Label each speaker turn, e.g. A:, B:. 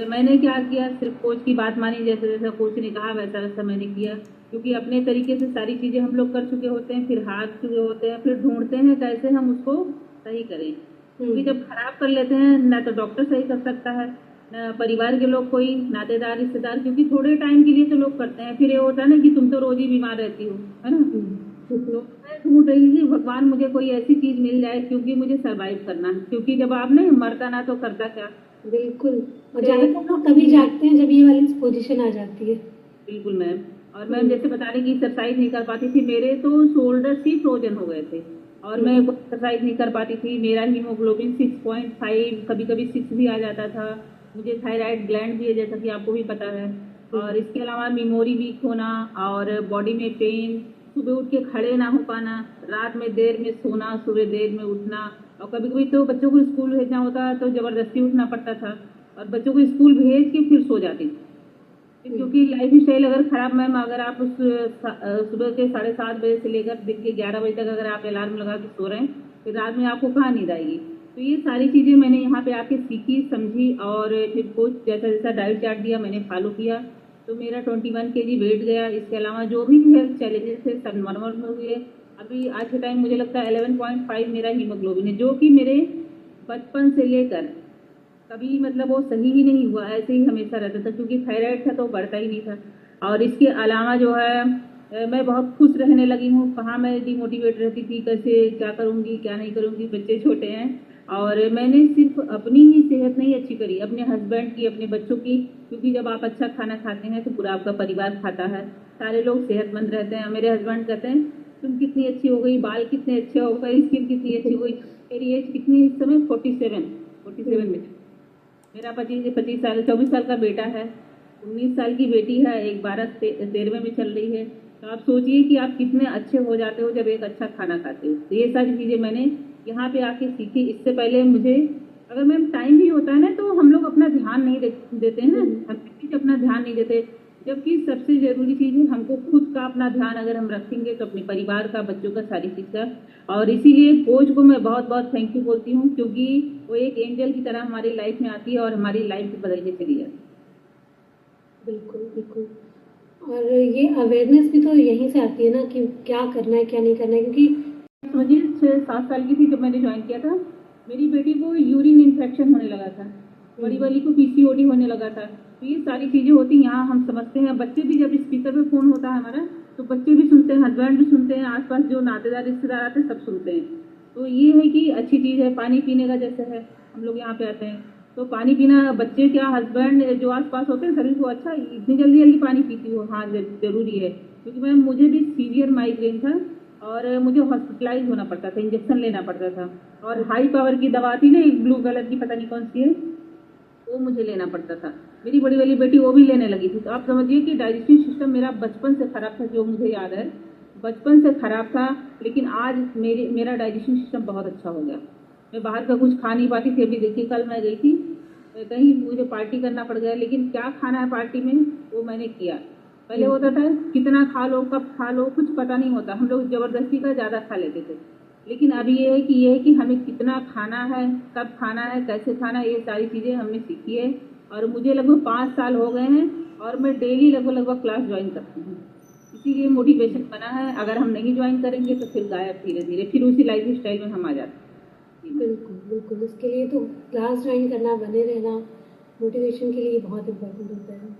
A: मैंने क्या किया, सिर्फ कोच की बात मानी, जैसे जैसा कोच ने कहा वैसा वैसा मैंने किया, क्योंकि अपने तरीके से सारी चीज़ें हम लोग कर चुके होते हैं, फिर हार चुके होते हैं, फिर ढूंढते हैं कैसे हम उसको सही करें। क्योंकि जब खराब कर लेते हैं ना तो डॉक्टर सही कर सकता है, ना परिवार के लोग, कोई नातेदार रिश्तेदार, क्योंकि थोड़े टाइम के लिए तो लोग करते हैं, फिर ये होता है ना कि तुम तो रोज ही बीमार रहती हो, है ना। तो मैं ढूंढ रही थी भगवान मुझे कोई ऐसी चीज मिल जाए, क्योंकि मुझे सरवाइव करना है, क्योंकि जब आप नहीं मरता ना तो करता क्या।
B: बिल्कुल। और ज्यादातर लोग तभी जागते हैं जब ये वाली पोजीशन आ जाती है।
A: बिल्कुल मैम। और मैम जैसे बता रही कि एक्सरसाइज नहीं कर पाती थी, मेरे तो शोल्डर्स ही फ्रोजन हो गए थे, और मैं एक्सरसाइज नहीं कर पाती थी। मेरा हीमोग्लोबिन 6.5, कभी कभी 6 भी आ जाता था। मुझे थायराइड ग्लैंड भी है, जैसा कि आपको भी पता है। और इसके अलावा मेमोरी वीक होना, और बॉडी में पेन, सुबह उठ के खड़े ना हो पाना, रात में देर में सोना, सुबह देर में उठना। और कभी कभी तो बच्चों को स्कूल भेजना होता तो जबरदस्ती उठना पड़ता था, और बच्चों को स्कूल भेज के फिर सो जाती थी। क्योंकि लाइफ स्टाइल अगर खराब मैम, अगर आप उस सुबह के 7:30 बजे से लेकर दिन के 11 बजे तक अगर आप अलार्म लगा के सो रहे हैं, फिर रात में आपको कहाँ नींद आएगी। तो ये सारी चीज़ें मैंने यहाँ पे आके सीखी, समझी, और फिर कोच जैसा जैसा डाइट चार्ट दिया मैंने फॉलो किया, तो मेरा 21 kg वेट गया। इसके अलावा जो भी हेल्थ चैलेंजेस थे सब नॉर्मल में हुए। अभी आज के टाइम मुझे लगता है 11.5 मेरा हीमोग्लोबिन है, जो कि मेरे बचपन से लेकर कभी मतलब वो सही ही नहीं हुआ, ऐसे ही हमेशा रहता था, क्योंकि थायराइड था तो बढ़ता ही नहीं था। और इसके अलावा जो है मैं बहुत खुश रहने लगी हूँ। कहाँ मैं डिमोटिवेट रहती थी, कैसे क्या करूँगी क्या नहीं करूँगी, बच्चे छोटे हैं। और मैंने सिर्फ अपनी ही सेहत नहीं अच्छी करी, अपने हस्बैंड की, अपने बच्चों की, क्योंकि जब आप अच्छा खाना खाते हैं तो पूरा आपका परिवार खाता है, सारे लोग सेहतमंद रहते हैं। मेरे हस्बैंड कहते हैं तुम कितनी अच्छी हो गई, बाल कितने अच्छे हो गए, स्किन कितनी अच्छी हो गई। मेरी एज कितनी इस समय 47 में। मेरा 25 साल 24 साल का बेटा है, 19 साल की बेटी है, एक 12 13वें में चल रही है। तो आप सोचिए कि आप कितने अच्छे हो जाते हो जब एक अच्छा खाना खाते हो। तो ये सारी चीज़ें मैंने यहाँ पे आके सीखी। इससे पहले मुझे, अगर मैम टाइम भी होता है ना तो हम लोग अपना ध्यान नहीं देते हैं ना, हम किसी पे अपना ध्यान नहीं देते, जबकि सबसे ज़रूरी चीज़ है हमको खुद का अपना ध्यान अगर हम रखेंगे तो अपने परिवार का, बच्चों का, सारी चीज़ का। और इसीलिए कोच को मैं बहुत बहुत थैंक यू बोलती हूँ, क्योंकि वो एक एंजल की तरह हमारी लाइफ में आती है और हमारी लाइफ बदल के चली जाती है।
B: बिल्कुल, बिल्कुल। और ये अवेयरनेस भी तो यहीं से आती है ना कि क्या करना है, क्या नहीं करना है, क्योंकि
A: समझिए 6-7 साल की थी जब मैंने ज्वाइन किया था, मेरी बेटी को यूरिन इन्फेक्शन होने लगा था, बड़ी वाली को पीसीओडी होने लगा था। तो ये सारी चीज़ें होती यहाँ हम समझते हैं। बच्चे भी जब स्पीकर पे फ़ोन होता है हमारा, तो बच्चे भी सुनते हैं, हस्बैंड भी सुनते हैं, आसपास जो नातेदार रिश्तेदार आते हैं सब सुनते हैं। तो ये है कि अच्छी चीज़ है। पानी पीने का जैसे है, हम लोग यहाँ पे आते हैं तो पानी पीना, बच्चे क्या हस्बैंड जो आसपास होते हैं सभी को, अच्छा इतनी जल्दी जल्दी पानी पीती हो, हाँ जरूरी है। क्योंकि मैम मुझे भी सीवियर माइग्रेन था, और मुझे हॉस्पिटलाइज होना पड़ता था, इंजेक्शन लेना पड़ता था, और हाई पावर की दवा थी ना, एक ब्लू कलर की, पता नहीं कौन सी है, वो मुझे लेना पड़ता था। मेरी बड़ी वाली बेटी वो भी लेने लगी थी। तो आप समझिए कि डाइजेस्टिव सिस्टम मेरा बचपन से खराब था, जो मुझे याद है बचपन से खराब था। लेकिन आज मेरा डाइजेशन सिस्टम बहुत अच्छा हो गया। मैं बाहर का कुछ खा नहीं पाती थी। अभी देखिए कल मैं गई थी कहीं, मुझे पार्टी करना पड़ गया, लेकिन क्या खाना है पार्टी में वो मैंने किया। पहले होता था कितना खा लो, कब खा लो, कुछ पता नहीं होता, हम लोग जबरदस्ती का ज़्यादा खा लेते थे। लेकिन अभी ये है कि हमें कितना खाना है, कब खाना है, कैसे खाना है, ये सारी चीज़ें हमने सीखी है। और मुझे लगभग 5 साल हो गए हैं, और मैं डेली लगभग क्लास ज्वाइन करती हूँ। इसीलिए मोटिवेशन बना है। अगर हम नहीं ज्वाइन करेंगे तो फिर गायब, धीरे धीरे फिर उसी लाइफ स्टाइल में हम आ जाते हैं।
B: बिल्कुल, बिल्कुल। इसके लिए तो क्लास ज्वाइन करना, बने रहना, मोटिवेशन के लिए बहुत इम्पोर्टेंट होता है।